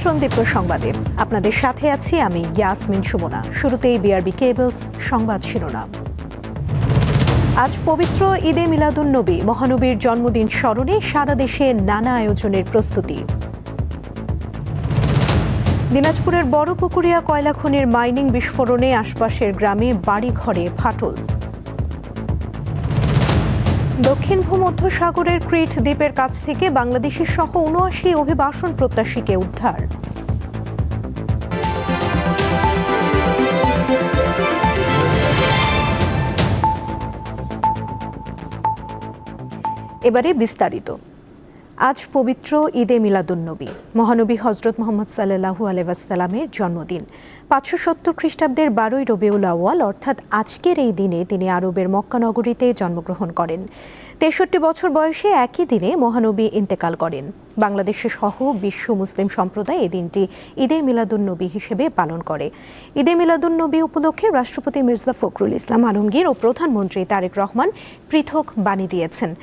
আমন্ত্রণ দীপ্ত সংবাদে আপনাদের সাথে আছি আমি ইয়াসমিন সুমনা। শুরুতেই বিআরবি কেবলস সংবাদ শিরোনাম। আজ পবিত্র ঈদে মিলাদুন্নবী, মহানবীর জন্মদিন স্মরণে সারা দেশে নানা আয়োজনের প্রস্তুতি। দিনাজপুরের বড়পুকুরিয়া কয়লা খনির মাইনিং বিস্ফোরণে আশপাশের গ্রামে বাড়িঘরে ফাটল। দক্ষিণ ভূমধ্য সাগরের ক্রিট দ্বীপের কাছ থেকে বাংলাদেশের সহ ৭৯ অভিবাসন প্রত্যাশীকে উদ্ধার। এবারে বিস্তারিত। আজ পবিত্র ঈদে মিলাদুন্নবী, মহানবী হজরত মুহাম্মদ সাল্লাল্লাহু আলাইহি ওয়াসাল্লামের জন্মদিন। ৫৭০ খ্রিস্টাব্দের ১২ই রবিউল আউয়াল অর্থাৎ আজকের এই দিনে তিনি আরবের মক্কা নগরীতে জন্মগ্রহণ করেন। ৬৩ বছর বয়সে একই দিনে মহানবী ইন্তেকাল করেন। বাংলাদেশে সহ বিশ্ব মুসলিম সম্প্রদায় এই দিনটি ঈদে মিলাদুন্নবী হিসেবে পালন করে। ঈদে মিলাদুন্নবী উপলক্ষে রাষ্ট্রপতি মির্জা ফখরুল ইসলাম আলমগীর ও প্রধানমন্ত্রী তারেক রহমান পৃথক বাণী দিয়েছেন।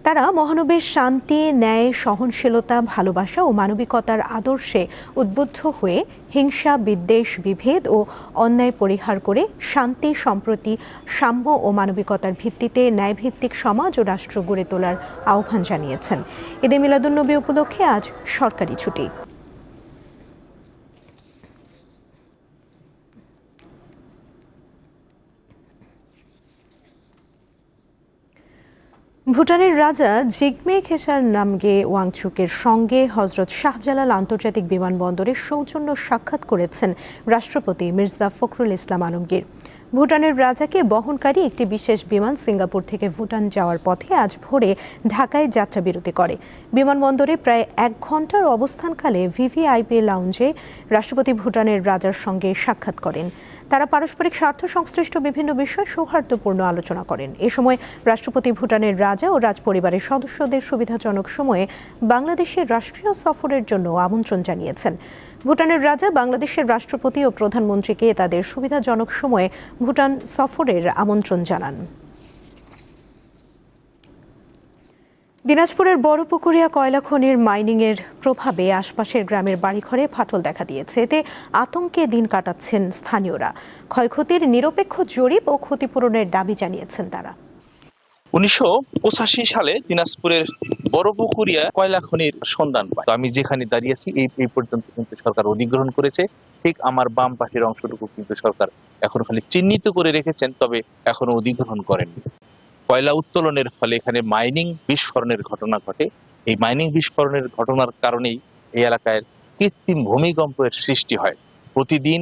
তারা মহানবীর শান্তি, ন্যায়, সহনশীলতা, ভালোবাসা ও মানবিকতার আদর্শে উদ্বুদ্ধ হয়ে হিংসা, বিদ্বেষ, বিভেদ ও অন্যায় পরিহার করে শান্তি, সম্প্রীতি, সাম্য ও মানবিকতার ভিত্তিতে ন্যায়ভিত্তিক সমাজ ও রাষ্ট্র গড়ে তোলার আহ্বান জানিয়েছেন। ঈদে মিলাদুন্নবী উপলক্ষে আজ সরকারি ছুটি। ভুটানের রাজা জিগমে খেসার নামগে ওয়াংচুকের সঙ্গে হজরত শাহজালাল আন্তর্জাতিক বিমানবন্দরে সৌজন্য সাক্ষাৎ করেছেন রাষ্ট্রপতি মির্জা ফখরুল ইসলাম আলমগীর। ভুটানের রাজাকে বহনকারী একটি বিশেষ বিমান সিঙ্গাপুর থেকে ভুটান যাওয়ার পথে আজ ভোরে ঢাকায় যাত্রা বিরতি করে। বিমানবন্দরে প্রায় ১ ঘণ্টার অবস্থানকালে ভিভিআইপি লাউঞ্জে রাষ্ট্রপতি ভুটানের রাজার সঙ্গে সাক্ষাৎ করেন। তারা পারস্পরিক স্বার্থ সংশ্লিষ্ট বিভিন্ন বিষয় সৌহার্দ্যপূর্ণ আলোচনা করেন। এ সময় রাষ্ট্রপতি ভুটানের রাজা ও রাজপরিবারের সদস্যদের সুবিধাজনক সময়ে বাংলাদেশের রাষ্ট্রীয় সফরের জন্য আমন্ত্রণ জানিয়েছেন। ভুটানের রাজা বাংলাদেশের রাষ্ট্রপতি ও প্রধানমন্ত্রীকে তাদের সুবিধাজনক সময়ে ভুটান সফরের আমন্ত্রণ জানান। দিনাজপুরের বড়পুকুরিয়া কয়লা খনির মাইনিংয়ের প্রভাবে আশপাশের গ্রামের বাড়িঘরে ফাটল দেখা দিয়েছে। এতে আতঙ্কে দিন কাটাচ্ছেন স্থানীয়রা। ক্ষয়ক্ষতির নিরপেক্ষ জরিপ ও ক্ষতিপূরণের দাবি জানিয়েছেন তারা। ১৯৮৫ সালে দিনাজপুরের বড়পুকুরিয়া কয়লা খনির সন্ধান পায়। আমি যেখানে দাঁড়িয়েছি এই পর্যন্ত কিন্তু সরকার অধিগ্রহণ করেছে। ঠিক আমার বাম পাশের অংশটুকু কিন্তু সরকার এখন খালি চিহ্নিত করে রেখেছেন, তবে এখনো অধিগ্রহণ করেননি। কয়লা উত্তোলনের ফলে এখানে মাইনিং বিস্ফোরণের ঘটনা ঘটে। এই মাইনিং বিস্ফোরণের ঘটনার কারণেই এই এলাকায় কৃত্রিম ভূমিকম্পের সৃষ্টি হয়। প্রতিদিন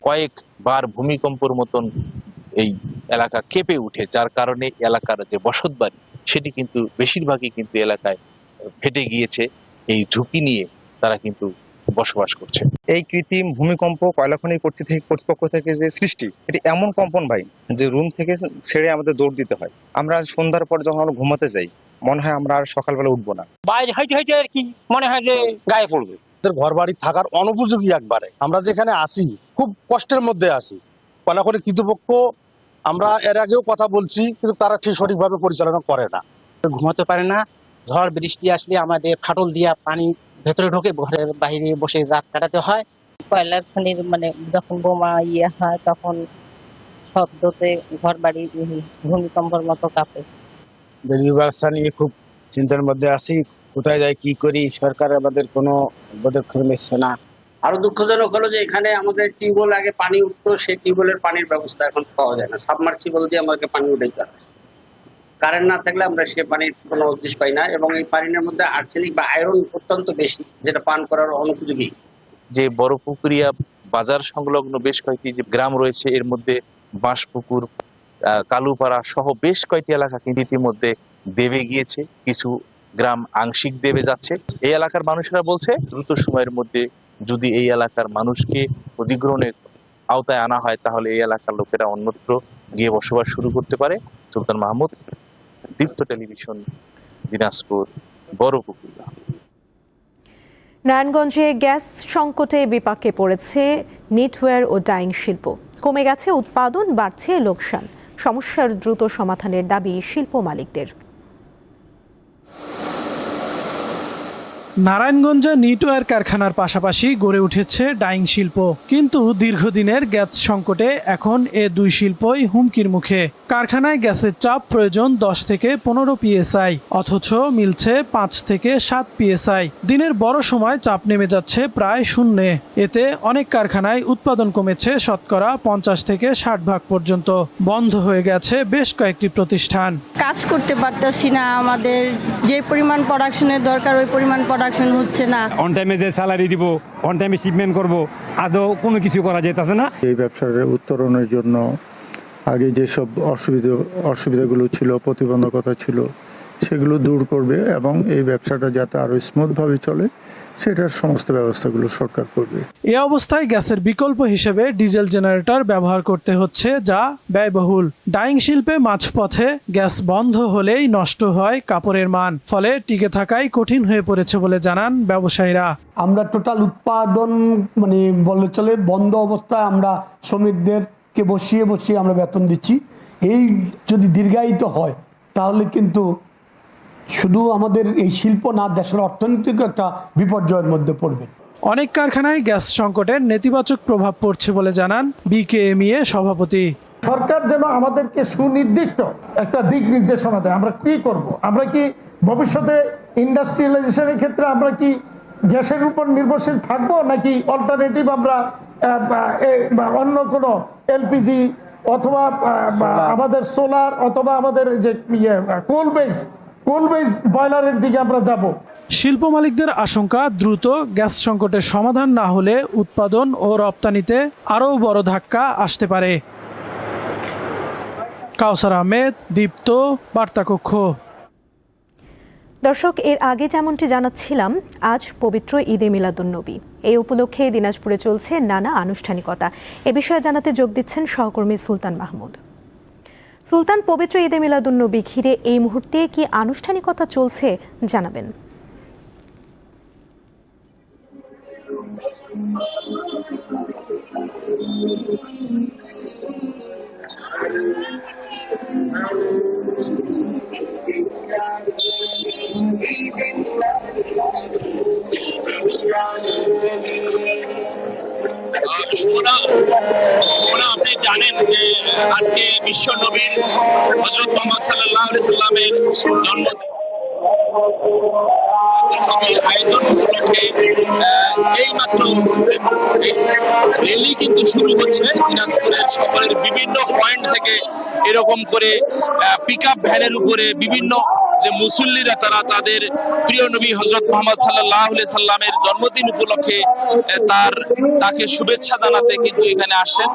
কয়েকবার ভূমিকম্পর মতন এই এলাকা কেঁপে উঠে, যার কারণে এলাকার যে বসতবাড়ি সেটি কিন্তু বেশিরভাগই কিন্তু এলাকায় ফেটে গিয়েছে। এই ঝুঁকি নিয়ে তারা কিন্তু বসবাস করছে। এই কৃত্রিম ভূমিকম্প কয়লা খনি কর্তৃপক্ষ থেকে যে সৃষ্টি, এটি এমন কম্পন ভাই যে রুম থেকে ছেড়ে আমাদের দৌড় দিতে হয়। আমরা সন্ধ্যার পর যখন আমরা ঘুমাতে যাই মনে হয় আমরা আর সকালবেলা উঠবো না। বাইরে হইতে হইতে আর কি মনে হয় যে গায়ে পড়বে। ঘর বাড়ি থাকার অনুপযোগী একবারে। আমরা যেখানে আসি খুব কষ্টের মধ্যে আসি। কয়লা খনি কর্তৃপক্ষ, আমরা এর আগেও কথা বলছি, কিন্তু তারা ঠিক সঠিকভাবে পরিচালনা করে না। ঘুমাতে পারে না। ঝড় বৃষ্টি আসলে আমাদের ফাটল দিয়া পানি ভেতরে ঢোকে, ঘরের বাইরে বসে রাত কাটাতে হয়। কয়লা খনির যখন বোমা হয় তখন শব্দতে ঘর বাড়ি ভূমিকম্পের মতো কাঁপে। রেল ব্যবস্থা নিয়ে খুব চিন্তার মধ্যে আছি। কোথায় যাই, কি করি, সরকার আমাদের কোনো পদক্ষেপ নিচ্ছে না। আরো দুঃখজনক হলো যে এখানে আমাদের টিউবওয়েল আগে পানি উঠতো, সেই টিউবওয়েলের পানির ব্যবস্থা এখন পাওয়া যায় না। সাবমার্সিবল দিয়ে আমাকে পানি উঠাইতে হয়। কারেন্ট না থাকলে আমরা সে পানির কোনো উদ্দেশ্য পাই না, এবং এই পানির মধ্যে আর্সেনিক বা আয়রন অত্যন্ত বেশি, যেটা পান করার অনুপযোগী। যে বড়পুকুরিয়া বাজার সংলগ্ন বেশ কয়েকটি যে গ্রাম রয়েছে, এর মধ্যে বাঁশপুকুর, কালুপাড়া সহ বেশ কয়েকটি এলাকা কিন্তু ইতিমধ্যে দেবে গিয়েছে। কিছু গ্রাম আংশিক দেবে যাচ্ছে। এই এলাকার মানুষেরা বলছে দ্রুত সময়ের মধ্যে যদি এই এলাকার মানুষকে অধিগ্রহণের আওতায় আনা হয় তাহলে এই এলাকার লোকেরা অন্যত্র গিয়ে বসবাস শুরু করতে পারে। সুলতান মাহমুদ, দীপ্ত টেলিভিশন, দিনাজপুর, বড়পুকুরিয়া। নারায়ণগঞ্জে গ্যাস সংকটে বিপাকে পড়েছে নিটওয়্যার ও ডাইং শিল্প। কমে গেছে উৎপাদন, বাড়ছে লোকসান। সমস্যার দ্রুত সমাধানের দাবি শিল্প মালিকদের। নারায়ণগঞ্জে নিটওয়্যার কারখানার পাশাপাশি গড়ে উঠেছে ডাইং শিল্প, কিন্তু দীর্ঘদিনের গ্যাস সংকটে এখন এ দুই শিল্পই হুমকির মুখে। কারখানায় গ্যাসের চাপ প্রয়োজন 10 থেকে 15 PSI, অথচ মিলছে 5 থেকে 7 PSI। দিনের বড় সময় চাপ নেমে যাচ্ছে প্রায় শূন্যে। এতে অনেক কারখানায় উৎপাদন কমেছে শতকরা 50 থেকে 60% পর্যন্ত। বন্ধ হয়ে গেছে বেশ কয়েকটি প্রতিষ্ঠান। কাজ করতে পারতেছি না, আমাদের যে পরিমাণ প্রোডাকশনের দরকার ওই পরিমাণ প্রোডাকশন হচ্ছে না। অন টাইমে যে স্যালারি দিব, অন টাইমে শিপমেন্ট করব, আদৌ কোনো কিছু করা যেতেছে না। এই ব্যবসার উত্তরণের জন্য আগে যেসব অসুবিধাগুলো ছিল, প্রতিবন্ধকতা ছিল, সেগুলো দূর করবে এবং এই ব্যবসাটা যাতে আরো স্মুথভাবে চলে সেটার সমস্ত ব্যবস্থাগুলো সরকার করবে। এ অবস্থায় গ্যাসের বিকল্প হিসেবে ডিজেল জেনারেটর ব্যবহার করতে হচ্ছে, যা ব্যয়বহুল। ডাইং শিল্পে মাঝপথে গ্যাস বন্ধ হলেই নষ্ট হয় কাপড়ের মান, ফলে টিকে থাকাই কঠিন হয়ে পড়েছে বলে জানান ব্যবসায়ীরা। আমরা টোটাল উৎপাদন বলে চলে বন্ধ অবস্থায় আমরা শ্রমিকদেরকে বসিয়ে আমরা বেতন দিচ্ছি। এই যদি দীর্ঘায়িত হয় তাহলে কিন্তু শুধু আমাদের এই শিল্প না, দেশের অর্থনৈতিক একটা বিপর্যয়ের মধ্যে পড়বে। অনেক কারখানায় গ্যাস সংকটের নেতিবাচক প্রভাব পড়ছে বলে জানান বিকেএমইএ সভাপতি। সরকার যেন আমাদেরকে সুনির্দিষ্ট একটা দিক নির্দেশনা দেয়, আমরা কি করব। আমরা কি ভবিষ্যতে ইন্ডাস্ট্রিয়ালাইজেশনের ক্ষেত্রে আমরা কি গ্যাসের উপর নির্ভরশীল থাকবো, নাকি অল্টারনেটিভ আমরা অন্য কোনো এলপিজি অথবা আমাদের সোলার অথবা আমাদের যে কোল বেস বয়লারের দিকে আমরা যাব। শিল্প মালিকদের আশঙ্কা, দ্রুত গ্যাস সংকটের সমাধান না হলে উৎপাদন ও রপ্তানিতে আরও বড় ধাক্কা আসতে পারে। কাউসার আহমেদ, দীপ্ত, বার্তাকক্ষ। দর্শক, এর আগে যেমনটি জানাচ্ছিলাম, আজ পবিত্র ঈদে মিলাদুন্নবী। এই উপলক্ষে দিনাজপুরে চলছে নানা আনুষ্ঠানিকতা। এ বিষয়ে জানাতে যোগ দিচ্ছেন সহকর্মী সুলতান মাহমুদ। সুলতান, পবিত্র ঈদে মিলাদুন্নবী ঘিরে এই মুহূর্তে কি আনুষ্ঠানিকতা চলছে জানাবেন? আপনি জানেন যে আজকে বিশ্ব নবীর হযরত মুহাম্মদ সাল্লাল্লাহু আলাইহি সাল্লামের জন্মদিন আয়োজন উপলক্ষে এইমাত্র র্যালি কিন্তু শুরু হচ্ছে। দিনাজপুরের শহরের বিভিন্ন পয়েন্ট থেকে এরকম করে পিকআপ ভ্যানের উপরে বিভিন্ন যে মুসল্লিরা তারা তাদের প্রিয় নবী হযরত মুহাম্মদ সাল্লাল্লাহু আলাইহি সাল্লামের জন্মদিন উপলক্ষে তাকে শুভেচ্ছা জানাতে কিন্তু এখানে আসেন।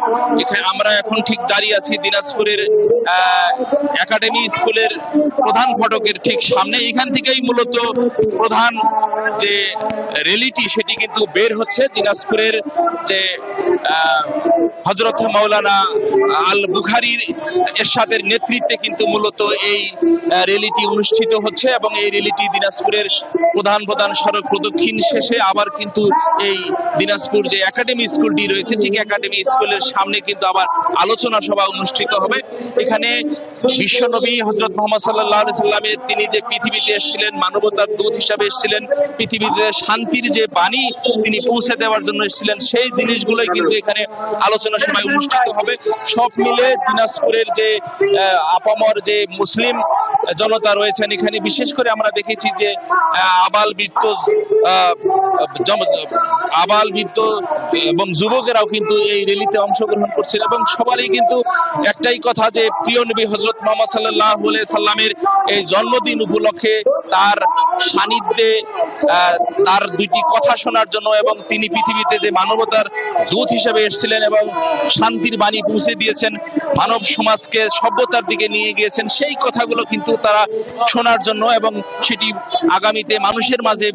এখানে আমরা এখন ঠিক দাঁড়িয়ে আছি দিনাজপুরের একাডেমি স্কুলের প্রধান ফটকের ঠিক সামনে। এখান থেকেই মূলত প্রধান যে র্যালিটি সেটি কিন্তু বের হচ্ছে। দিনাজপুরের যে হযরত মাওলানা আল বুখারীর এরশাদের নেতৃত্বে কিন্তু মূলত এই র্যালিটি অনুষ্ঠিত হচ্ছে এবং এই র্যালিটি দিনাজপুরের প্রধান সড়ক প্রদক্ষিণ শেষে আবার কিন্তু এই দিনাজপুর যে একাডেমি স্কুলটি রয়েছে ঠিক একাডেমি স্কুলের সামনে কিন্তু আবার আলোচনা সভা অনুষ্ঠিত হবে। এখানে বিশ্বনবী হযরত মুহাম্মদ সাল্লাল্লাহু আলাইহি সাল্লামের তিনি যে পৃথিবীতে এসেছিলেন, মানবতার দূত হিসাবে এসেছিলেন, পৃথিবীতে শান্তির যে বাণী তিনি পৌঁছে দেওয়ার জন্য এসেছিলেন, সেই জিনিসগুলোই কিন্তু এখানে আলোচনা সভায় অনুষ্ঠিত হবে। সব মিলে দিনাজপুরের যে আপামর যে মুসলিম জনতা রয়েছেন, এখানে বিশেষ করে আমরা দেখেছি যে আবাল বৃদ্ধ এবং যুবকেরাও কিন্তু এই র্যালিতে অংশগ্রহণ করছেন এবং সবারই কিন্তু একটাই কথা যে প্রিয় নবী হযরত মুহাম্মদ সাল্লাল্লাহু আলাইহি সাল্লামের এই জন্মদিন উপলক্ষে তার সান্নিধ্যে তার দুইটি কথা শোনার জন্য এবং তিনি পৃথিবীতে যে মানবতার দূত হিসেবে এসেছিলেন এবং শান্তির বাণী পৌঁছে দিয়েছেন, মানব সমাজকে সভ্যতার দিকে নিয়ে গিয়েছেন, সেই কথাগুলো কিন্তু তারা শোনার জন্য এবং সেটি আগামীতে মানুষের মাঝে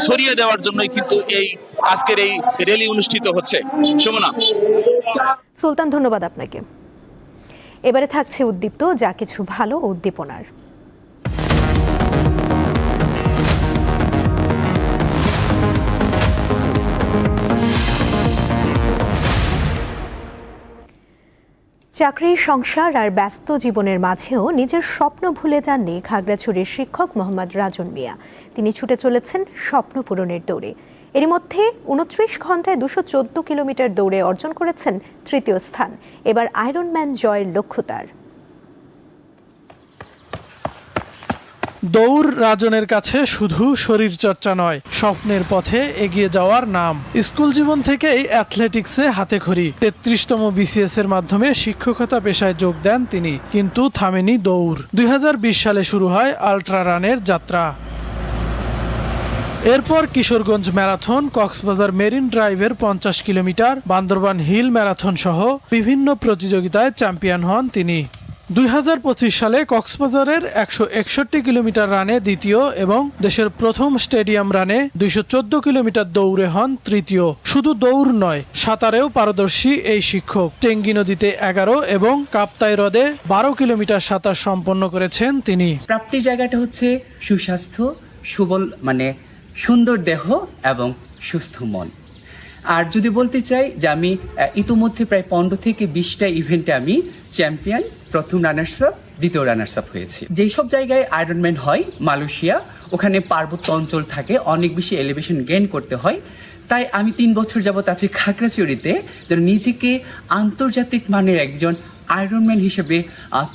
ছড়িয়ে দেওয়ার জন্যই কিন্তু এই আজকের এই র্যালি অনুষ্ঠিত হচ্ছে। সুমনা। সুলতান, ধন্যবাদ আপনাকে। এবারে থাকছে উদ্দীপ্ত যা কিছু ভালো উদ্দীপনার। চাকরি, সংসার আর ব্যস্ত জীবনের মাঝেও নিজের স্বপ্ন ভুলে যাননি খাগড়াছড়ির শিক্ষক মোহাম্মদ রাজন মিয়া। তিনি ছুটে চলেছেন স্বপ্ন পূরণের দৌড়ে। এর মধ্যে ২৯ ঘন্টায় ২১৪ কিলোমিটার দৌড়ে অর্জন করেছেন তৃতীয় স্থান। এবার আয়রনম্যান জয়ের লক্ষ্য তার। দৌড় রাজনের কাছে শুধু শরীরচর্চা নয়, স্বপ্নের পথে এগিয়ে যাওয়ার নাম। স্কুল জীবন থেকেই অ্যাথলেটিক্সে হাতেখড়ি। ৩৩তম BCS এর মাধ্যমে শিক্ষকতা পেশায় যোগ দেন তিনি, কিন্তু থামেনি দৌড়। ২০২০ সালে শুরু হয় আল্ট্রা রানের যাত্রা। এরপর কিশোরগঞ্জ ম্যারাথন, কক্সবাজার মেরিন ড্রাইভের ৫০ কিলোমিটার, বান্দরবান হিল ম্যারাথন সহ বিভিন্ন প্রতিযোগিতায় চ্যাম্পিয়ন হন তিনি। ২০২৫ সালে কক্সবাজারের ১৬১ কিলোমিটার রানে দ্বিতীয় এবং দেশের প্রথম স্টেডিয়াম রানে ২১৪ কিলোমিটার দৌড়ে হন তৃতীয়। শুধু দৌড় নয়, সাঁতারেও পারদর্শী এই শিক্ষক। টেঙ্গী নদীতে ১১ এবং কাপ্তাই হ্রদে ১২ কিলোমিটার সাঁতার সম্পন্ন করেছেন তিনি। প্রাপ্তির জায়গাটা হচ্ছে সুস্বাস্থ্য, সুবল মানে সুন্দর দেহ এবং সুস্থ মন। আর যদি বলতে চাই যে আমি ইতোমধ্যে প্রায় ১৫ থেকে ২০টা ইভেন্টে আমি চ্যাম্পিয়ন, প্রথম রানার্স আপ, দ্বিতীয় রানার্স আপ হয়েছি। যেই সব জায়গায় আয়রনম্যান হয়, মালয়েশিয়া, ওখানে পার্বত্য অঞ্চল থাকে, অনেক বেশি এলিভেশন গেইন করতে হয়। তাই আমি ৩ বছর যাবত আছি খাগড়াছড়িতে, যেন নিজেকে আন্তর্জাতিক মানের একজন আয়রনম্যান হিসেবে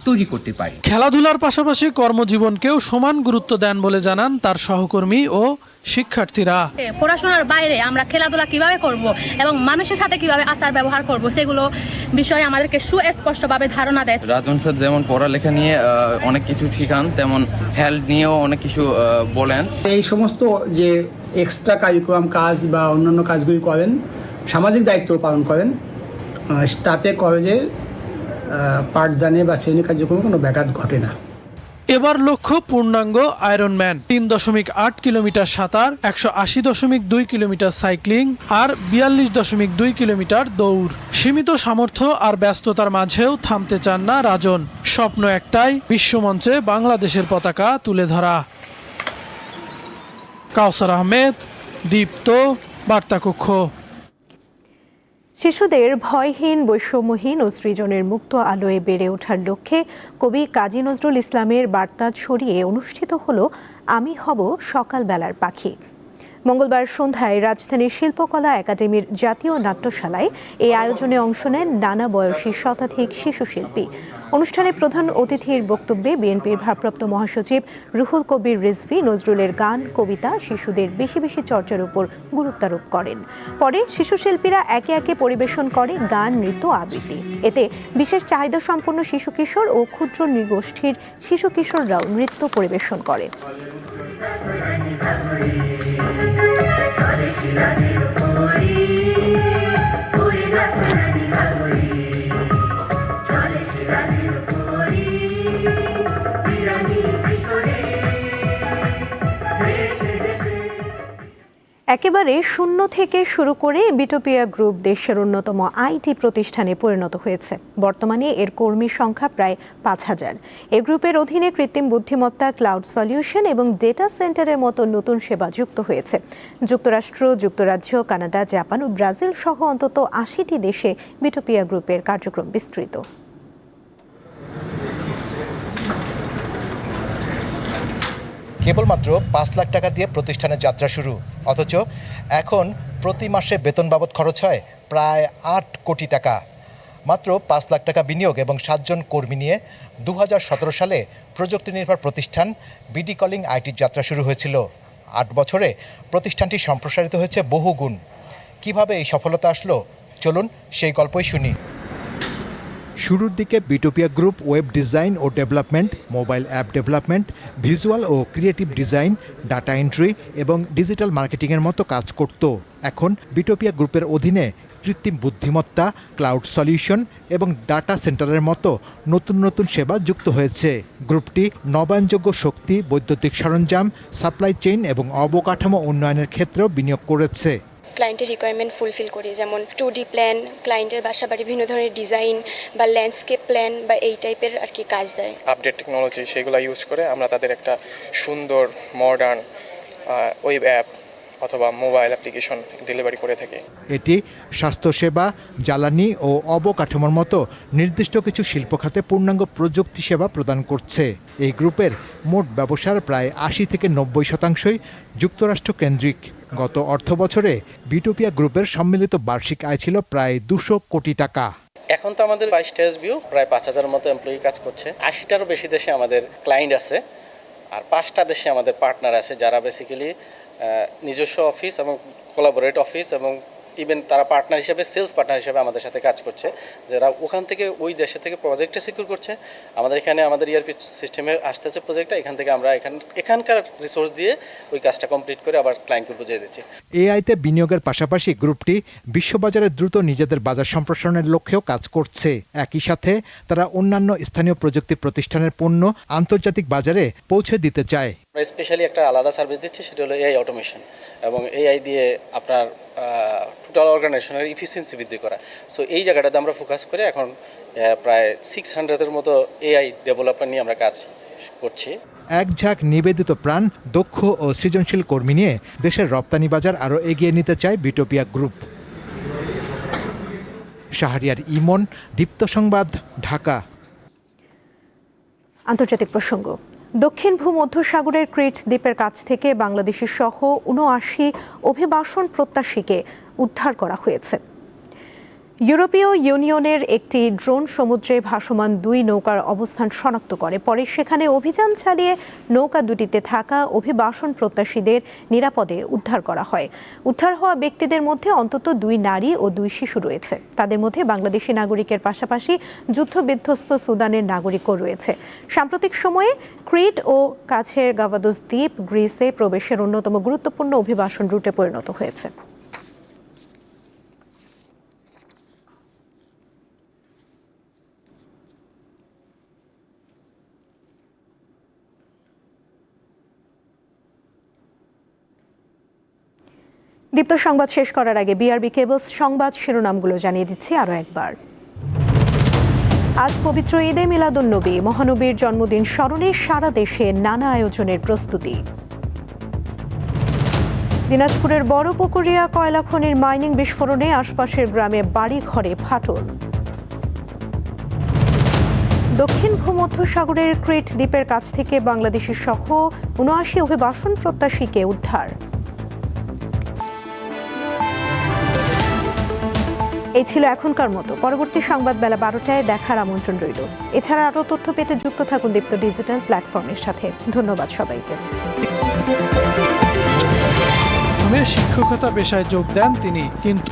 তৈরি করতে পারি। খেলাধুলার পাশাপাশি কর্মজীবনকেও সমান গুরুত্ব দেন বলে জানান তার সহকর্মী ও শিক্ষার্থীরা। পড়াশোনার বাইরে আমরা খেলাধুলা কিভাবে করব এবং মানুষের সাথে কিভাবে আচার ব্যবহার করব, সেগুলো বিষয়ে আমাদেরকে সুস্পষ্টভাবে ধারণা দেয়। রাজন স্যার যেমন পড়ালেখা নিয়ে অনেক কিছু শেখান, তেমন হেলথ নিয়েও অনেক কিছু বলেন। এই সমস্ত যে এক্সট্রা কারিকুলাম কাজ বা অন্যান্য কাজগুলি করেন, সামাজিক দায়িত্ব পালন করেন, তাতে কলেজে পাঠদানে বা শ্রেণী কার্যক্রমে কোনো ব্যাঘাত ঘটে না। এবার লক্ষ্য পূর্ণাঙ্গ আয়রনম্যান। ৩.৮ কিলোমিটার সাঁতার, ১৮০.২ কিলোমিটার সাইক্লিং আর ৪২.২ কিলোমিটার দৌড়। সীমিত সামর্থ্য আর ব্যস্ততার মাঝেও থামতে চান না রাজন। স্বপ্ন একটাই, বিশ্বমঞ্চে বাংলাদেশের পতাকা তুলে ধরা। কাউসার আহমেদ, দীপ্ত, বার্তাকক্ষ। শিশুদের ভয়হীন, বৈষম্যহীন ও সৃজনের মুক্ত আলোয় বেড়ে ওঠার লক্ষ্যে কবি কাজী নজরুল ইসলামের বার্তা ছড়িয়ে অনুষ্ঠিত হলো আমি হব সকালবেলার পাখি। মঙ্গলবার সন্ধ্যায় রাজধানীর শিল্পকলা একাডেমির জাতীয় নাট্যশালায় এই আয়োজনে অংশ নেন নানা বয়সী শতাধিক শিশু শিল্পী। অনুষ্ঠানে প্রধান অতিথির বক্তব্যে বিএনপির ভারপ্রাপ্ত মহাসচিব রুহুল কবির রিজভী নজরুলের গান, কবিতা শিশুদের বেশি বেশি চর্চার উপর গুরুত্বারোপ করেন। পরে শিশু শিল্পীরা একে একে পরিবেশন করে গান, নৃত্য, আবৃত্তি। এতে বিশেষ চাহিদা সম্পন্ন শিশু কিশোর ও ক্ষুদ্র নৃগোষ্ঠীর শিশু কিশোররাও নৃত্য পরিবেশন করে। একেবারে শূন্য থেকে শুরু করে বিটোপিয়া গ্রুপ দেশের অন্যতম আইটি প্রতিষ্ঠানে পরিণত হয়েছে। বর্তমানে এর কর্মী সংখ্যা প্রায় ৫,০০০। এই গ্রুপের অধীনে কৃত্রিম বুদ্ধিমত্তা, ক্লাউড সলিউশন এবং ডেটা সেন্টারের মতো নতুন সেবা যুক্ত হয়েছে। যুক্তরাষ্ট্র, যুক্তরাজ্য, কানাডা, জাপান ও ব্রাজিল সহ অন্তত ৮০টি দেশে বিটোপিয়া গ্রুপের কার্যক্রম বিস্তৃত। কেবলমাত্র ৫ লাখ টাকা দিয়ে প্রতিষ্ঠানের যাত্রা শুরু, অথচ এখন প্রতি মাসে বেতন বাবদ খরচ হয় প্রায় ৮ কোটি টাকা। মাত্র ৫ লাখ টাকা বিনিয়োগ এবং ৭ জন কর্মী নিয়ে ২০১৭ সালে প্রযুক্তি নির্ভর প্রতিষ্ঠান বিডি কলিং আইটির যাত্রা শুরু হয়েছিল। ৮ বছরে প্রতিষ্ঠানটি সম্প্রসারিত হয়েছে বহুগুণ। কিভাবে এই সফলতা আসলো, চলুন সেই গল্পই শুনি। শুরুর দিকে বিটোপিয়া গ্রুপ ওয়েব ডিজাইন ও development, mobile app development, visual ও ক্রিয়েটিভ ডিজাইন, ডাটা এন্ট্রি এবং ডিজিটাল মার্কেটিংয়ের মতো কাজ করত। এখন বিটোপিয়া গ্রুপের অধীনে কৃত্রিম বুদ্ধিমত্তা, ক্লাউড সলিউশন এবং ডাটা সেন্টারের মতো নতুন নতুন সেবা যুক্ত হয়েছে। গ্রুপটি নবায়নযোগ্য শক্তি, বৈদ্যুতিক সরঞ্জাম, সাপ্লাই চেইন এবং অবকাঠামো উন্নয়নের ক্ষেত্রেও বিনিয়োগ করেছে। ক্লায়েন্টের রিকোয়ারমেন্ট ফুলফিল করি, যেমন 2D প্ল্যান, ক্লায়েন্টের বাসা বাড়ি বিভিন্ন ধরনের ডিজাইন বা ল্যান্ডস্কেপ প্ল্যান বা এই টাইপের আর কি কাজ দেয়। আপডেট টেকনোলজি সেগুলো ইউজ করে আমরা তাদের একটা সুন্দর মডার্ন ওয়েব অ্যাপ অথবা মোবাইল অ্যাপ্লিকেশন ডেলিভারি করে থাকি। এটি স্বাস্থ্যসেবা, জ্বালানি ও অবকাঠামোর মতো নির্দিষ্ট কিছু শিল্প খাতে পূর্ণাঙ্গ প্রযুক্তি সেবা প্রদান করছে। এই গ্রুপের মোট ব্যবসার প্রায় 80 থেকে 90% যুক্তরাষ্ট্র কেন্দ্রিক। গত অর্থ বছরে বিটোপিয়া গ্রুপের সম্মিলিত বার্ষিক আয় ছিল প্রায় 200 কোটি টাকা। এখন তো আমাদের 22টা এসবিও, প্রায় 5000 মতো এমপ্লয়ি কাজ করছে। 80টারও বেশি দেশে আমাদের ক্লায়েন্ট আছে, আর 5টা দেশে আমাদের পার্টনার আছে যারা বেসিক্যালি নিজস্ব অফিস এবং কোলাবোরেট অফিস এবং ইভেন তারা পার্টনার হিসেবে, সেলস পার্টনার হিসেবে আমাদের সাথে কাজ করছে, যারা ওখান থেকে ওই দেশে থেকে প্রজেক্টটা সিকিউর করছে। আমাদের এখানে আমাদের ইআরপি সিস্টেমে আসতেছে প্রজেক্টটা, এখান থেকে আমরা এখানকার রিসোর্স দিয়ে ওই কাজটা কমপ্লিট করে আবার ক্লায়েন্টকে বুঝিয়ে দিচ্ছি। এআইতে বিনিয়োগের পাশাপাশি গ্রুপটি বিশ্ববাজারে দ্রুত নিজেদের বাজার সম্প্রসারণের লক্ষ্যেও কাজ করছে। একই সাথে তারা অন্যান্য স্থানীয় প্রযুক্তি প্রতিষ্ঠানের পণ্য আন্তর্জাতিক বাজারে পৌঁছে দিতে চায়। আমরা স্পেশালি একটা আলাদা সার্ভিস দিচ্ছি, সেটা হলো এআই অটোমেশন, এবং এআই দিয়ে আপনার টোটাল অর্গানাইজেশনের ইফিসিয়েন্সি বৃদ্ধি করা। সো এই জায়গাটাতে আমরা ফোকাস করে এখন প্রায় 600-এর মতো এআই ডেভেলপমেন্ট নিয়ে আমরা কাজ করছি। এক ঝাঁক নিবেদিত প্রাণ, দক্ষ ও সৃজনশীল কর্মী নিয়ে দেশের রপ্তানি বাজার আরও এগিয়ে নিতে চায় বিটোপিয়া গ্রুপ। শাহরিয়ার ইমন, দীপ্ত সংবাদ, ঢাকা। আন্তর্জাতিক প্রসঙ্গ। দক্ষিণ ভূমধ্যসাগরের ক্রিট দ্বীপের কাছ থেকে বাংলাদেশি সহ ৭৯ অভিবাসন প্রত্যাশীকে উদ্ধার করা হয়েছে। ইউরোপীয় ইউনিয়নের একটি ড্রোন সমুদ্রে ভাসমান 2 নৌকার অবস্থান শনাক্ত করে। পরে সেখানে অভিযান চালিয়ে নৌকা দুটিতে থাকা অভিবাসন প্রত্যাশীদের নিরাপদে উদ্ধার করা হয়। উদ্ধার হওয়া ব্যক্তিদের মধ্যে অন্তত 2 নারী ও 2 শিশু রয়েছে। তাদের মধ্যে বাংলাদেশি নাগরিকের পাশাপাশি যুদ্ধবিধ্বস্ত সুদানের নাগরিকও রয়েছে। সাম্প্রতিক সময়ে ক্রিট ও কাছের গাভাদোস দ্বীপ গ্রিসে প্রবেশের অন্যতম গুরুত্বপূর্ণ অভিবাসন রুটে পরিণত হয়েছে। দীপ্ত সংবাদ শেষ করার আগে বিআরবি কেবলস সংবাদ শিরোনামগুলো জানিয়ে দিচ্ছি আরও একবার। আজ পবিত্র ঈদে মিলাদুন্নবী, মহানবীর জন্মদিন স্মরণে সারা দেশে নানা আয়োজনের প্রস্তুতি। দিনাজপুরের বড়পুকুরিয়া কয়লা খনির মাইনিং বিস্ফোরণে আশপাশের গ্রামে বাড়ি ঘরে ফাটল। দক্ষিণ ভূমধ্যসাগরের ক্রিট দ্বীপের কাছ থেকে বাংলাদেশি সহ ৭৯ অভিবাসন প্রত্যাশীকে উদ্ধার। এই ছিল এখনকার মতো। পরবর্তী সংবাদ বেলা 12টায় দেখার আমন্ত্রণ রইল। এছাড়া আরও তথ্য পেতে যুক্ত থাকুন দীপ্ত ডিজিটাল প্ল্যাটফর্মের সাথে। ধন্যবাদ সবাইকে। শিক্ষকতা পেশায় যোগ দেন তিনি, কিন্তু